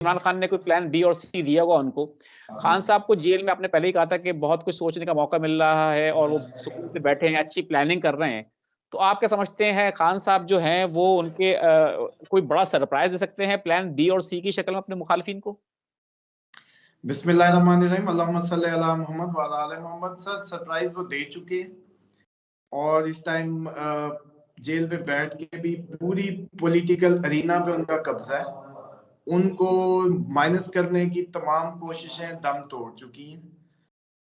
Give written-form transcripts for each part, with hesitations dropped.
इमरान खान ने कोई plan B और सी दिया होगा उनको। खान साहब को जेल में आपने पहले ही कहा था कि बहुत कुछ सोचने का मौका मिल रहा है और वो सुकून से बैठे हैं, अच्छी प्लानिंग कर रहे हैं। तो आप क्या समझते हैं खान साहब जो हैं वो उनके कोई बड़ा सरप्राइज़ दे सकते हैं प्लान बी और सी की शक्ल में अपने मुखालिफिन को? बिस्मिल्लाहिर्रहमानिर्रहीम, अल्लाहुम्मा सल्ली अला मोहम्मद व अला आले मोहम्मद। सर सरप्राइज वो दे चुके हैं और इस टाइम जेल में बैठ के भी पूरी पॉलिटिकल अरीना पे उनका कब्जा है। उनको माइनस करने की तमाम कोशिशें दम तोड़ चुकी हैं।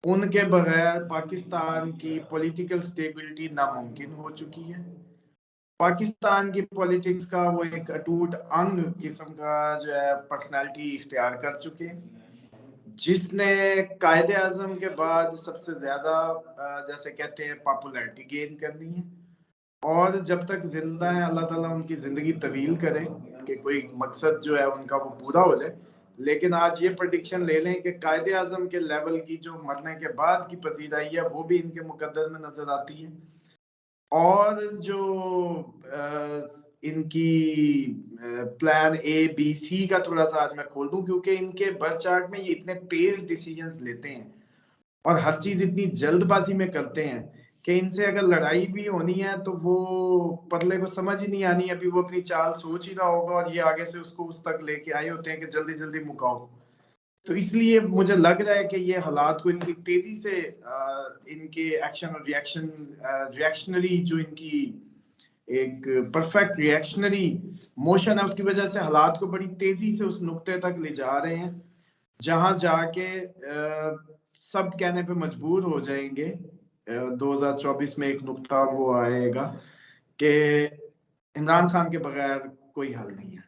उनके बगैर पाकिस्तान की पॉलिटिकल स्टेबिलिटी नामुमकिन हो चुकी है। पाकिस्तान की पॉलिटिक्स का वो एक अटूट अंग किस्म का जो है पर्सनालिटी इख्तियार कर चुके हैं, जिसने कायदे आजम के बाद सबसे ज्यादा जैसे कहते हैं पॉपुलैरिटी गेन करनी है। और जब तक जिंदा है अल्लाह ताला उनकी जिंदगी तवील करे कि कोई मकसद जो है उनका वो पूरा हो जाए। लेकिन आज ये प्रेडिक्शन ले लें कि कायदे आजम के लेवल की जो मरने के बाद की पजीराई है वो भी इनके मुकद्दर में नजर आती है। और जो इनकी प्लान ए बी सी का थोड़ा सा आज मैं खोल दूं, क्योंकि इनके बर्थ चार्ट में ये इतने तेज डिसीजंस लेते हैं और हर चीज इतनी जल्दबाजी में करते हैं कि इनसे अगर लड़ाई भी होनी है तो वो पगले को समझ ही नहीं आनी। अभी वो अपनी चाल सोच ही रहा होगा और ये आगे से उसको उस तक लेके आए होते हैं कि जल्दी जल्दी मुकाओ। तो इसलिए मुझे लग रहा है कि ये हालात को इनकी तेजी से इनके एक्शन और रिएक्शनरी जो इनकी एक परफेक्ट रिएक्शनरी मोशन है उसकी वजह से हालात को बड़ी तेजी से उस नुक्ते तक ले जा रहे हैं जहां जाके सब कहने पे मजबूर हो जाएंगे। 2024 में एक नुक्ता वो आएगा कि इमरान खान के बगैर कोई हल नहीं है।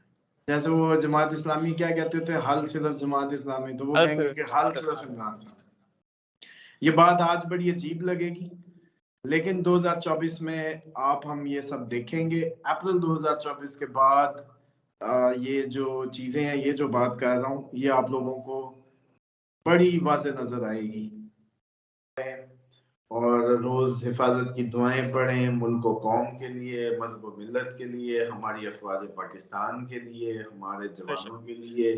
जैसे वो जमात इस्लामी क्या कहते थे, हल सिर्फ जमात इस्लामी, तो वो कहेंगे कि हल सिर्फ इमरान खान। ये बात आज बड़ी अजीब लगेगी, लेकिन 2024 में आप हम ये सब देखेंगे। अप्रैल 2024 के बाद ये जो चीजें हैं, ये जो बात कर रहा हूँ, ये आप लोगों को बड़ी वाज़ेह नजर आएगी। और रोज हिफाजत की दुआएं पढ़ें मुल्क व कौम के लिए, मजहब व मिल्लत के लिए, हमारी अफवाज पाकिस्तान के लिए, हमारे जवानों के लिए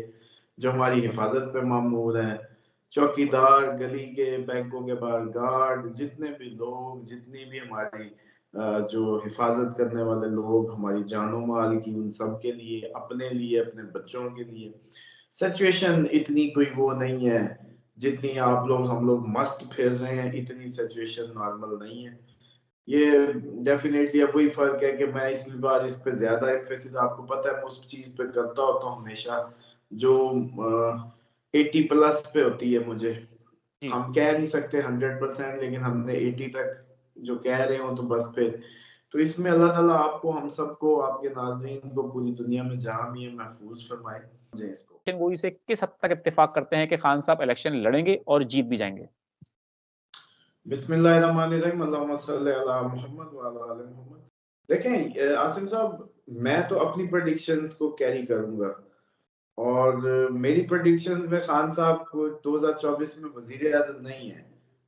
जो हमारी हिफाजत पे मामूर हैं, चौकीदार, गली के बैंकों के बाहर गार्ड, जितने भी लोग, जितनी भी हमारी जो हिफाजत करने वाले लोग, हमारी जानो माल की, उन सब के लिए, अपने बच्चों के लिए। सिचुएशन इतनी कोई वो नहीं है जितनी आप लोग हम लोग मस्त फिर रहे हैं, इतनी सिचुएशन नॉर्मल नहीं है। ये डेफिनेटली अब वही फर्क है कि मैं इस बार इस पे ज्यादा एम्फेसिस, आपको पता है मैं उस चीज पे करता होता हूँ हमेशा जो 80+ पे होती है मुझे। हम कह नहीं सकते 100%, लेकिन हमने 80 तक जो कह रहे हो तो बस फिर तो इसमें अल्लाह ताला आपको, हम सबको, आपके नाज़रीन को पूरी दुनिया में जहां भी है महफूज फरमाए इसको। गोई से किस हद तक इत्तेफाक करते हैं कि खान साहब इलेक्शन लड़ेंगे और जीत भी जाएंगे? बिस्मिल्लाहिर्रहमानिर्रहीम, अल्लाहुम्मा सल्ली अला मोहम्मद व अला आले मोहम्मद। देखें आसिम साहब, मैं तो अपनी प्रेडिक्शंस को कैरी करूंगा और मेरी प्रेडिक्शंस में खान साहब को 2024 में वजीर आजम नहीं है।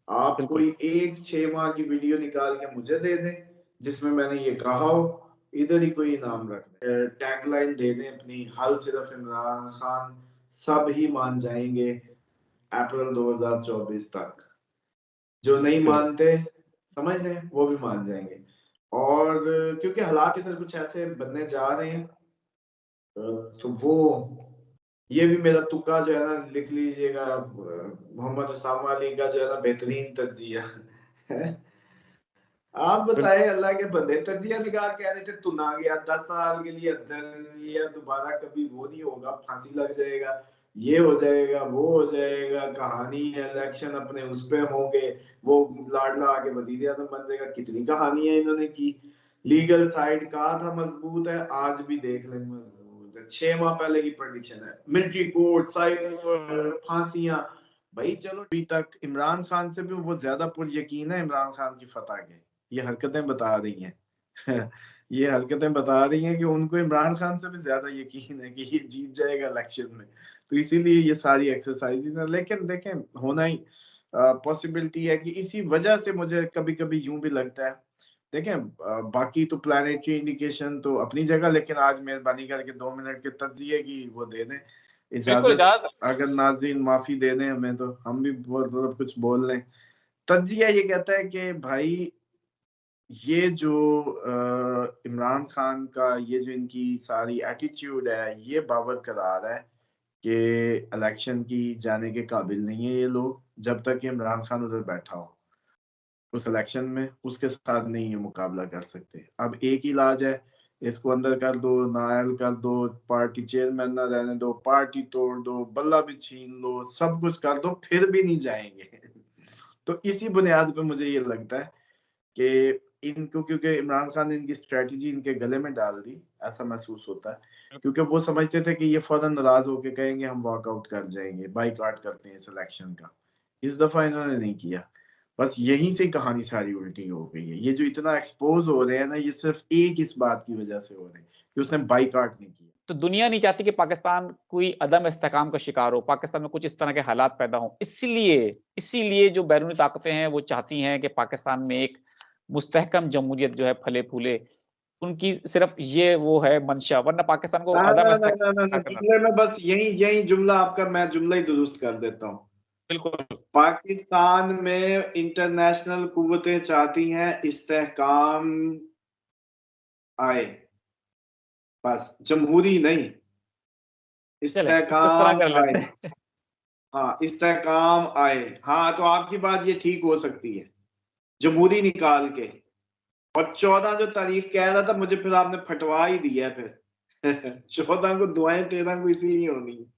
आप बिल्कुल। कोई एक 6 माह की वीडियो निकाल के मुझे दे दें जिसमें मैंने ये कहा हो, इधर ही कोई नाम रख दें, टैगलाइन दे दें अपनी, हल सिर्फ इमरान खान, सब ही मान जाएंगे अप्रैल 2024 तक। जो नहीं बिल्कुल। मानते, समझ रहे हैं, वो भी मान जाएंगे। और क्योंकि हालात इधर कुछ ऐसे बनने जा रहे हैं, तो वो ये भी मेरा तुक्का जो है ना, लिख लीजिएगा, मोहम्मद उसामा अली का जो है ना बेहतरीन तज्जिया है। आप बताएं अल्लाह के बंदे, तज्जिया निगार कह रहे थे तुना गया 10 साल के लिए अंदर लिया, दोबारा कभी वो नहीं होगा, फांसी लग जाएगा, ये हो जाएगा, वो हो जाएगा, कहानी है, इलेक्शन अपने उस पे होंगे, वो लाडला आके वजीर आजम बन जाएगा। कितनी कहानी है इन्होंने की। लीगल साइड कहा था मजबूत है, आज भी देख लें मजबूत है। 6 माह पहले की प्रेडिक्शन है, मिलिट्री कोर्ट, साइफर, फांसियां। भाई चलो, अभी तक इमरान खान से भी वो ज्यादा पुर यकीन है इमरान खान की फतह के। ये हरकतें बता रही हैं ये हरकतें बता रही हैं कि उनको इमरान खान से भी ज्यादा यकीन है कि ये जीत जाएगा इलेक्शन में। तो इसीलिए ये सारी एक्सरसाइजेस हैं। लेकिन देखें, होना ही पॉसिबिलिटी है कि इसी वजह से मुझे कभी कभी यूं भी लगता है। देखें बाकी तो प्लानिटरी इंडिकेशन तो अपनी जगह, लेकिन आज मेहरबानी करके 2 मिनट के तज्जिए की वो दे दें। बिल्कुल इजाजत, इजाजत। अगर नाज़रीन माफी दे दें हमें तो हम भी बहुत कुछ बोल लें। तज्जिया ये कहता है कि भाई ये जो इमरान खान का ये जो इनकी सारी एटीट्यूड है, ये बावर करा रहा है कि इलेक्शन की जाने के काबिल नहीं है ये लोग, जब तक कि इमरान खान उधर बैठा हो उस इलेक्शन में, उसके साथ नहीं ये मुकाबला कर सकते। अब एक ही इलाज है, इसको अंदर कर दो, नायल कर दो, पार्टी चेयरमैन ना रहने दो, पार्टी तोड़ दो, बल्ला भी छीन लो, सब कुछ कर दो, फिर भी नहीं जाएंगे। तो इसी बुनियाद पे मुझे ये लगता है कि इनको, क्योंकि इमरान खान ने इनकी स्ट्रेटजी इनके गले में डाल दी, ऐसा महसूस होता है, क्योंकि वो समझते थे कि ये फौरन नाराज होके कहेंगे हम वॉकआउट कर जाएंगे, बाइकआउट करते हैं इस इलेक्शन का। इस दफा इन्होंने नहीं किया, बस यहीं से कहानी सारी उल्टी हो गई है। ये जो इतना एक्सपोज हो रहे हैं ना, ये सिर्फ एक इस बात की वजह से हो रहे हैं कि उसने बाइकआउट नहीं किया। तो दुनिया नहीं चाहती कि पाकिस्तान कोई अदम इस्तेहकाम का शिकार हो, पाकिस्तान में कुछ इस तरह के हालात पैदा हों। इसीलिए जो बैरूनी ताकतें हैं वो चाहती हैं कि पाकिस्तान में एक मुस्तहकम जमहूरियत जो है फले-फूले। उनकी सिर्फ ये वो है मंशा, वरना पाकिस्तान को अदम इस्तेहकाम करना। जुमले में बस यही यही जुमला आपका मैं जुमला ही दुरुस्त कर देता हूँ। बिल्कुल। पाकिस्तान में इंटरनेशनल कुव्वतें चाहती हैं इस्तेहकाम आए, बस जमहूरी नहीं, चलें, इसको इस तरह इस्तेहकाम कर आए। लेते हैं। हाँ, इस्तेहकाम आए। हाँ, तो आपकी बात ये ठीक हो सकती है, जमहूरी निकाल के। और 14 जो तारीख कह रहा था, मुझे फिर आपने फटवा ही दिया फिर। 14 को दुआएं 13 को इसीलिए होनी है।